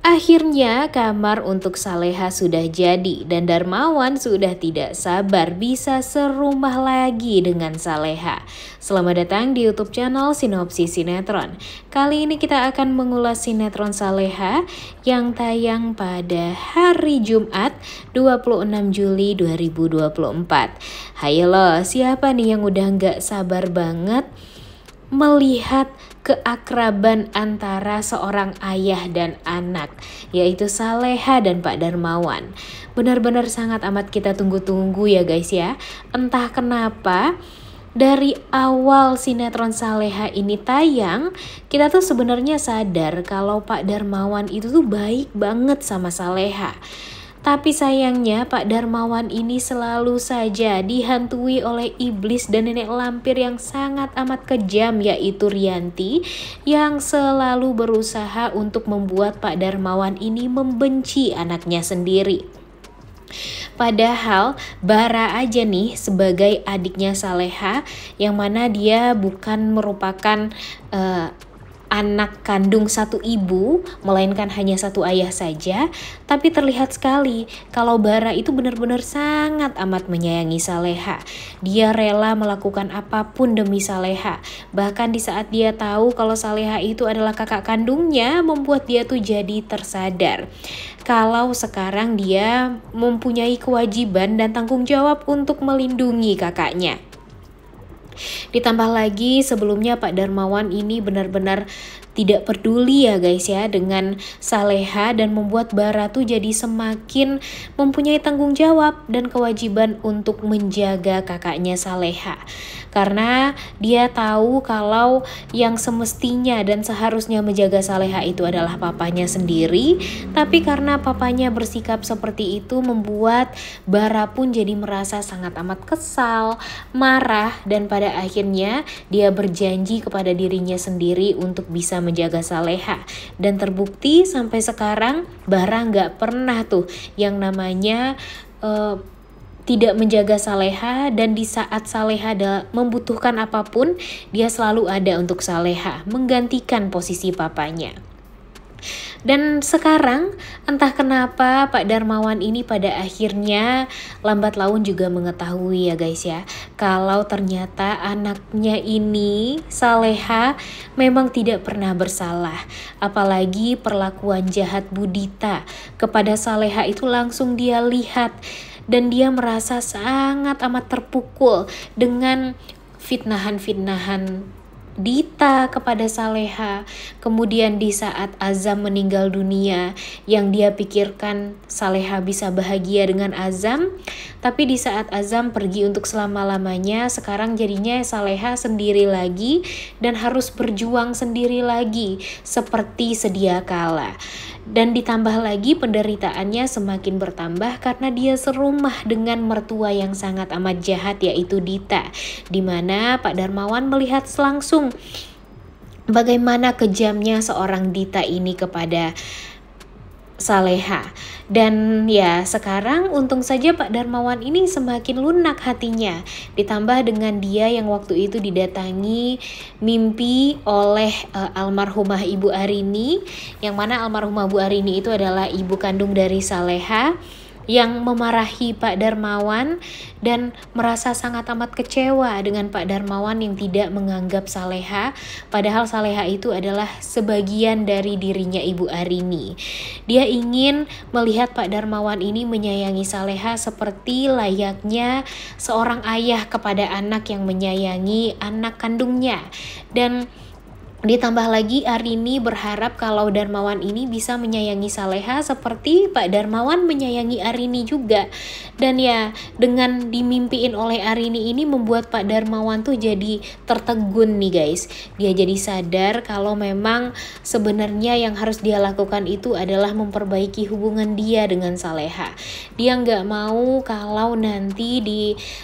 Akhirnya kamar untuk Saleha sudah jadi dan Darmawan sudah tidak sabar bisa serumah lagi dengan Saleha. Selamat datang di YouTube channel Sinopsis Sinetron. Kali ini kita akan mengulas sinetron Saleha yang tayang pada hari Jumat 26 Juli 2024. Hayo loh, siapa nih yang udah gak sabar banget melihat keakraban antara seorang ayah dan anak, yaitu Saleha dan Pak Darmawan. Benar-benar sangat amat kita tunggu-tunggu ya guys ya. Entah kenapa dari awal sinetron Saleha ini tayang, kita tuh sebenarnya sadar kalau Pak Darmawan itu tuh baik banget sama Saleha. Tapi sayangnya Pak Darmawan ini selalu saja dihantui oleh iblis dan nenek lampir yang sangat amat kejam, yaitu Rianti, yang selalu berusaha untuk membuat Pak Darmawan ini membenci anaknya sendiri. Padahal Bara aja nih sebagai adiknya Saleha, yang mana dia bukan merupakan anak kandung satu ibu, melainkan hanya satu ayah saja. Tapi terlihat sekali kalau Bara itu benar-benar sangat amat menyayangi Saleha. Dia rela melakukan apapun demi Saleha. Bahkan di saat dia tahu kalau Saleha itu adalah kakak kandungnya, membuat dia tuh jadi tersadar kalau sekarang dia mempunyai kewajiban dan tanggung jawab untuk melindungi kakaknya. Ditambah lagi sebelumnya Pak Darmawan ini benar-benar tidak peduli ya guys ya dengan Saleha, dan membuat Bara tuh jadi semakin mempunyai tanggung jawab dan kewajiban untuk menjaga kakaknya Saleha. Karena dia tahu kalau yang semestinya dan seharusnya menjaga Saleha itu adalah papanya sendiri, tapi karena papanya bersikap seperti itu membuat Bara pun jadi merasa sangat amat kesal, marah, dan pada akhirnya dia berjanji kepada dirinya sendiri untuk bisa menjaga Saleha. Dan terbukti sampai sekarang Bara nggak pernah tuh yang namanya tidak menjaga Saleha, dan di saat Saleha membutuhkan apapun, dia selalu ada untuk Saleha, menggantikan posisi papanya. Dan sekarang entah kenapa Pak Darmawan ini pada akhirnya lambat laun juga mengetahui ya guys ya, kalau ternyata anaknya ini Saleha memang tidak pernah bersalah. Apalagi perlakuan jahat Budita kepada Saleha itu langsung dia lihat, dan dia merasa sangat amat terpukul dengan fitnahan-fitnahan Dita kepada Saleha. Kemudian di saat Azam meninggal dunia, yang dia pikirkan Saleha bisa bahagia dengan Azam, tapi di saat Azam pergi untuk selama-lamanya, sekarang jadinya Saleha sendiri lagi dan harus berjuang sendiri lagi seperti sedia kala. Dan ditambah lagi penderitaannya semakin bertambah karena dia serumah dengan mertua yang sangat amat jahat, yaitu Dita. Dimana Pak Darmawan melihat langsung bagaimana kejamnya seorang Dita ini kepada Saleha. Dan ya sekarang untung saja Pak Darmawan ini semakin lunak hatinya, ditambah dengan dia yang waktu itu didatangi mimpi oleh almarhumah Ibu Arini, yang mana almarhumah Bu Arini itu adalah ibu kandung dari Saleha, yang memarahi Pak Darmawan dan merasa sangat amat kecewa dengan Pak Darmawan yang tidak menganggap Saleha, padahal Saleha itu adalah sebagian dari dirinya Ibu Arini. Dia ingin melihat Pak Darmawan ini menyayangi Saleha seperti layaknya seorang ayah kepada anak yang menyayangi anak kandungnya. Dan ditambah lagi Arini berharap kalau Darmawan ini bisa menyayangi Saleha seperti Pak Darmawan menyayangi Arini juga. Dan ya dengan dimimpiin oleh Arini ini membuat Pak Darmawan tuh jadi tertegun nih guys. Dia jadi sadar kalau memang sebenarnya yang harus dia lakukan itu adalah memperbaiki hubungan dia dengan Saleha. Dia nggak mau kalau nanti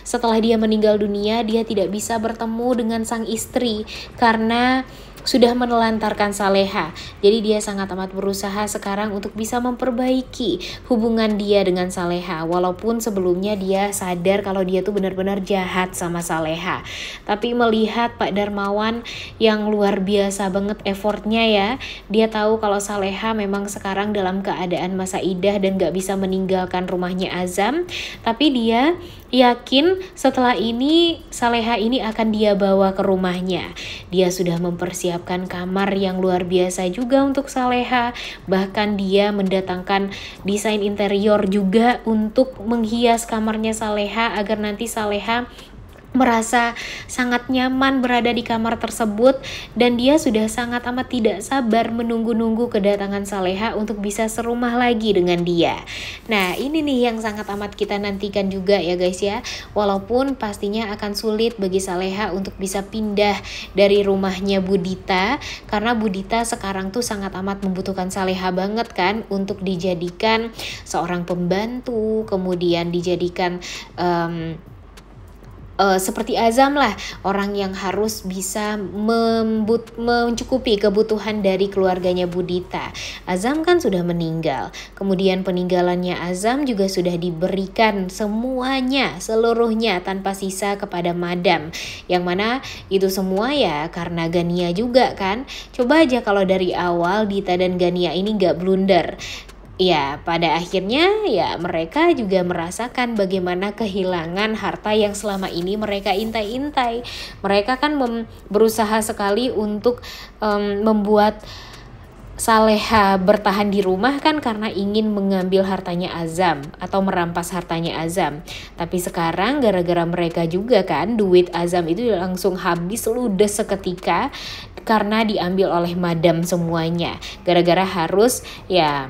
setelah dia meninggal dunia dia tidak bisa bertemu dengan sang istri, karena sudah menelantarkan Saleha. Jadi dia sangat amat berusaha sekarang untuk bisa memperbaiki hubungan dia dengan Saleha. Walaupun sebelumnya dia sadar kalau dia tuh benar-benar jahat sama Saleha. Tapi melihat Pak Darmawan yang luar biasa banget effortnya ya. Dia tahu kalau Saleha memang sekarang dalam keadaan masa idah dan gak bisa meninggalkan rumahnya Azam. Tapi dia yakin setelah ini Saleha ini akan dia bawa ke rumahnya. Dia sudah mempersiapkan kamar yang luar biasa juga untuk Saleha. Bahkan dia mendatangkan desain interior juga untuk menghias kamarnya Saleha agar nanti Saleha merasa sangat nyaman berada di kamar tersebut, dan dia sudah sangat amat tidak sabar menunggu-nunggu kedatangan Saleha untuk bisa serumah lagi dengan dia. Nah, ini nih yang sangat amat kita nantikan juga ya guys ya. Walaupun pastinya akan sulit bagi Saleha untuk bisa pindah dari rumahnya Budita, karena Budita sekarang tuh sangat amat membutuhkan Saleha banget kan untuk dijadikan seorang pembantu, kemudian dijadikan seperti Azam lah, orang yang harus bisa mencukupi kebutuhan dari keluarganya Budita. Azam kan sudah meninggal, kemudian peninggalannya Azam juga sudah diberikan semuanya, seluruhnya tanpa sisa kepada Madam, yang mana itu semua ya karena Gania juga kan. Coba aja kalau dari awal Dita dan Gania ini gak blunder, ya pada akhirnya ya mereka juga merasakan bagaimana kehilangan harta yang selama ini mereka intai-intai. Mereka kan berusaha sekali untuk membuat Saleha bertahan di rumah kan karena ingin mengambil hartanya Azam atau merampas hartanya Azam. Tapi sekarang gara-gara mereka juga kan, duit Azam itu langsung habis ludes seketika karena diambil oleh Madam semuanya. Gara-gara harus ya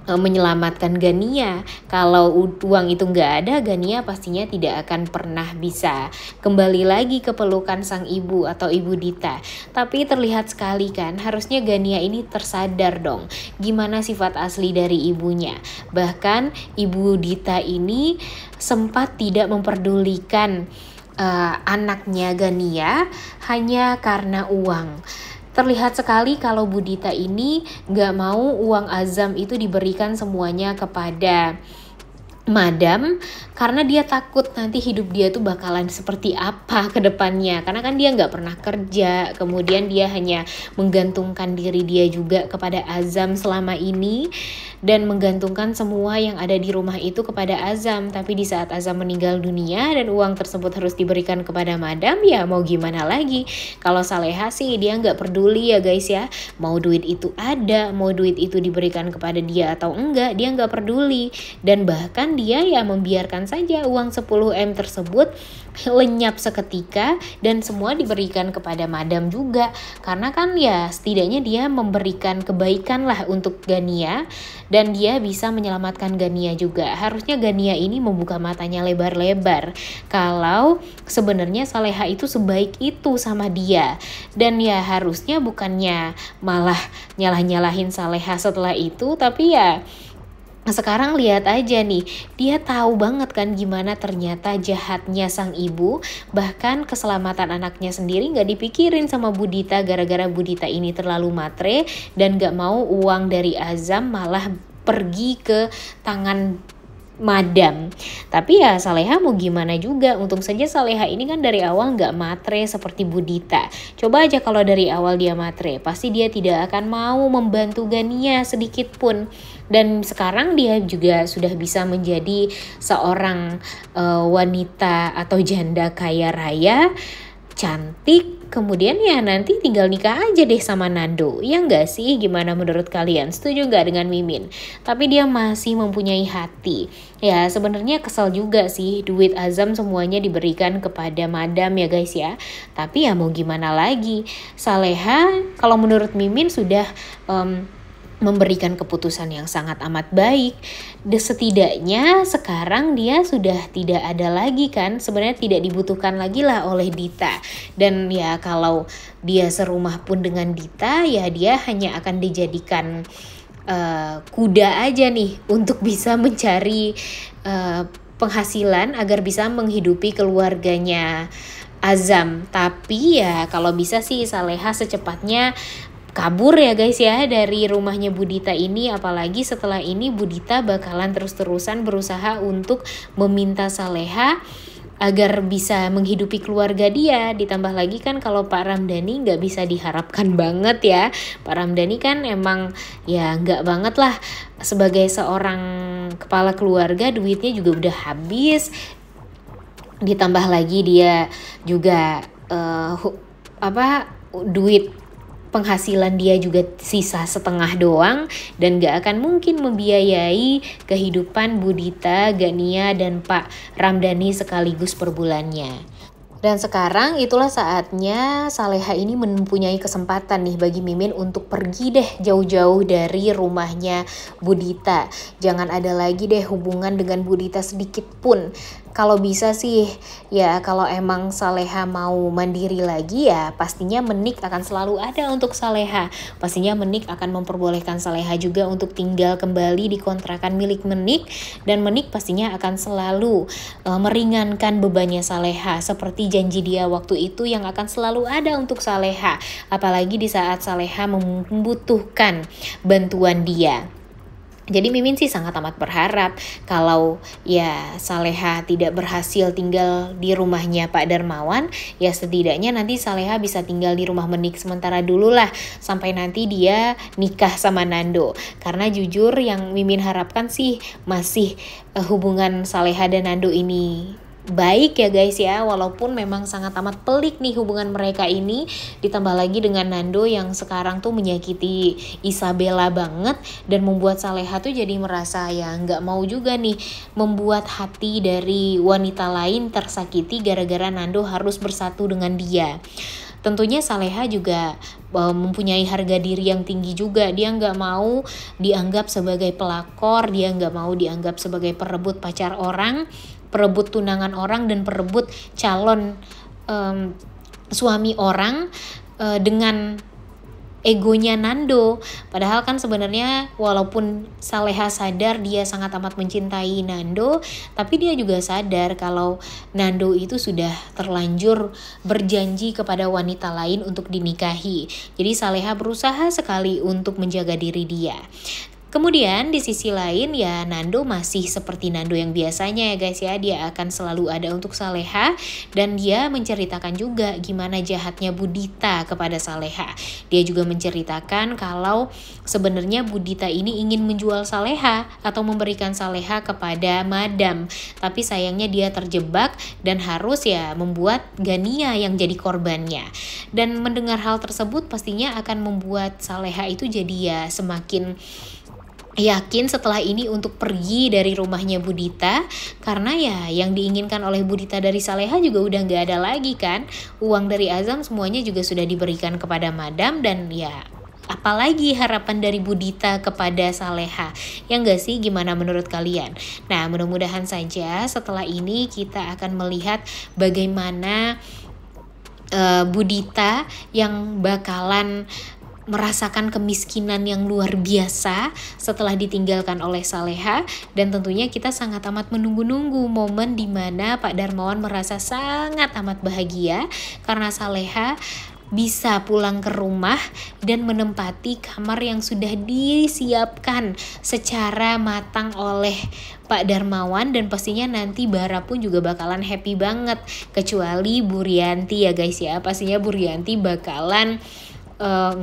menyelamatkan Gania. Kalau uang itu nggak ada, Gania pastinya tidak akan pernah bisa kembali lagi ke pelukan sang ibu atau Ibu Dita. Tapi terlihat sekali kan, harusnya Gania ini tersadar dong gimana sifat asli dari ibunya. Bahkan Ibu Dita ini sempat tidak memperdulikan anaknya Gania hanya karena uang. Terlihat sekali kalau Budita ini gak mau uang Azam itu diberikan semuanya kepada Madam, karena dia takut nanti hidup dia tuh bakalan seperti apa ke depannya. Karena kan dia gak pernah kerja, kemudian dia hanya menggantungkan diri dia juga kepada Azam selama ini, dan menggantungkan semua yang ada di rumah itu kepada Azam. Tapi di saat Azam meninggal dunia dan uang tersebut harus diberikan kepada Madam, ya mau gimana lagi. Kalau Saleha sih dia gak peduli ya guys ya, mau duit itu ada, mau duit itu diberikan kepada dia atau enggak, dia gak peduli. Dan bahkan dia ya membiarkan saja uang 10M tersebut lenyap seketika dan semua diberikan kepada Madam juga, karena kan ya setidaknya dia memberikan kebaikan lah untuk Gania dan dia bisa menyelamatkan Gania juga. Harusnya Gania ini membuka matanya lebar-lebar kalau sebenarnya Saleha itu sebaik itu sama dia, dan ya harusnya bukannya malah nyalah-nyalahin Saleha setelah itu. Tapi ya sekarang lihat aja nih, dia tahu banget kan gimana ternyata jahatnya sang ibu. Bahkan keselamatan anaknya sendiri gak dipikirin sama Budita, gara-gara Budita ini terlalu matre dan gak mau uang dari Azam malah pergi ke tangan Madam. Tapi ya Saleha mau gimana juga, untung saja Saleha ini kan dari awal gak matre seperti Budita. Coba aja kalau dari awal dia matre, pasti dia tidak akan mau membantu Gania sedikit pun. Dan sekarang dia juga sudah bisa menjadi seorang wanita atau janda kaya raya, cantik, kemudian ya nanti tinggal nikah aja deh sama Nando. Ya enggak sih? Gimana menurut kalian? Setuju gak dengan Mimin? Tapi dia masih mempunyai hati. Ya sebenarnya kesel juga sih, duit Azam semuanya diberikan kepada Madam ya guys ya. Tapi ya mau gimana lagi, Saleha kalau menurut Mimin sudah memberikan keputusan yang sangat amat baik. Setidaknya sekarang dia sudah tidak ada lagi kan, sebenarnya tidak dibutuhkan lagi lah oleh Dita. Dan ya kalau dia serumah pun dengan Dita, ya dia hanya akan dijadikan kuda aja nih untuk bisa mencari penghasilan agar bisa menghidupi keluarganya Azam. Tapi ya kalau bisa sih Saleha secepatnya kabur ya guys ya dari rumahnya Budita ini, apalagi setelah ini Budita bakalan terus-terusan berusaha untuk meminta Saleha agar bisa menghidupi keluarga dia. Ditambah lagi kan kalau Pak Ramdhani nggak bisa diharapkan banget ya. Pak Ramdhani kan emang ya nggak banget lah sebagai seorang kepala keluarga, duitnya juga udah habis. Ditambah lagi dia juga duit penghasilan dia juga sisa setengah doang dan gak akan mungkin membiayai kehidupan Budita, Gania, dan Pak Ramdhani sekaligus per bulannya. Dan sekarang itulah saatnya Saleha ini mempunyai kesempatan nih bagi Mimin untuk pergi deh jauh-jauh dari rumahnya Budita. Jangan ada lagi deh hubungan dengan Budita sedikit pun. Kalau bisa sih ya kalau emang Saleha mau mandiri lagi ya pastinya Menik akan selalu ada untuk Saleha. Pastinya Menik akan memperbolehkan Saleha juga untuk tinggal kembali di kontrakan milik Menik. Dan Menik pastinya akan selalu meringankan bebannya Saleha seperti janji dia waktu itu yang akan selalu ada untuk Saleha. Apalagi di saat Saleha membutuhkan bantuan dia. Jadi Mimin sih sangat amat berharap kalau ya Saleha tidak berhasil tinggal di rumahnya Pak Darmawan, ya setidaknya nanti Saleha bisa tinggal di rumah Menik sementara dulu lah sampai nanti dia nikah sama Nando. Karena jujur yang Mimin harapkan sih masih hubungan Saleha dan Nando ini baik ya guys ya, walaupun memang sangat amat pelik nih hubungan mereka ini, ditambah lagi dengan Nando yang sekarang tuh menyakiti Isabella banget dan membuat Saleha tuh jadi merasa ya nggak mau juga nih membuat hati dari wanita lain tersakiti gara-gara Nando harus bersatu dengan dia. Tentunya Saleha juga mempunyai harga diri yang tinggi juga. Dia nggak mau dianggap sebagai pelakor, dia nggak mau dianggap sebagai perebut pacar orang, perebut tunangan orang, dan perebut calon suami orang dengan egonya Nando. Padahal kan sebenarnya walaupun Saleha sadar dia sangat amat mencintai Nando, tapi dia juga sadar kalau Nando itu sudah terlanjur berjanji kepada wanita lain untuk dinikahi. Jadi Saleha berusaha sekali untuk menjaga diri dia. Kemudian di sisi lain ya Nando masih seperti Nando yang biasanya ya guys ya, dia akan selalu ada untuk Saleha dan dia menceritakan juga gimana jahatnya Budita kepada Saleha. Dia juga menceritakan kalau sebenarnya Budita ini ingin menjual Saleha atau memberikan Saleha kepada Madam, tapi sayangnya dia terjebak dan harus ya membuat Gania yang jadi korbannya. Dan mendengar hal tersebut pastinya akan membuat Saleha itu jadi ya semakin yakin setelah ini untuk pergi dari rumahnya Budita, karena ya yang diinginkan oleh Budita dari Saleha juga udah gak ada lagi kan. Uang dari Azam semuanya juga sudah diberikan kepada Madam dan ya apalagi harapan dari Budita kepada Saleha. Ya enggak sih, gimana menurut kalian? Nah mudah-mudahan saja setelah ini kita akan melihat bagaimana Budita yang bakalan merasakan kemiskinan yang luar biasa setelah ditinggalkan oleh Saleha. Dan tentunya kita sangat amat menunggu-nunggu momen dimana Pak Darmawan merasa sangat amat bahagia karena Saleha bisa pulang ke rumah dan menempati kamar yang sudah disiapkan secara matang oleh Pak Darmawan. Dan pastinya nanti Bara pun juga bakalan happy banget, kecuali Bu Rianti ya guys ya. Pastinya Bu Rianti bakalan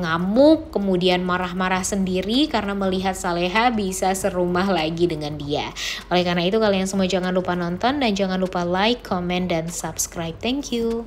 ngamuk, kemudian marah-marah sendiri karena melihat Saleha bisa serumah lagi dengan dia. Oleh karena itu kalian semua jangan lupa nonton dan jangan lupa like, comment, dan subscribe. Thank you.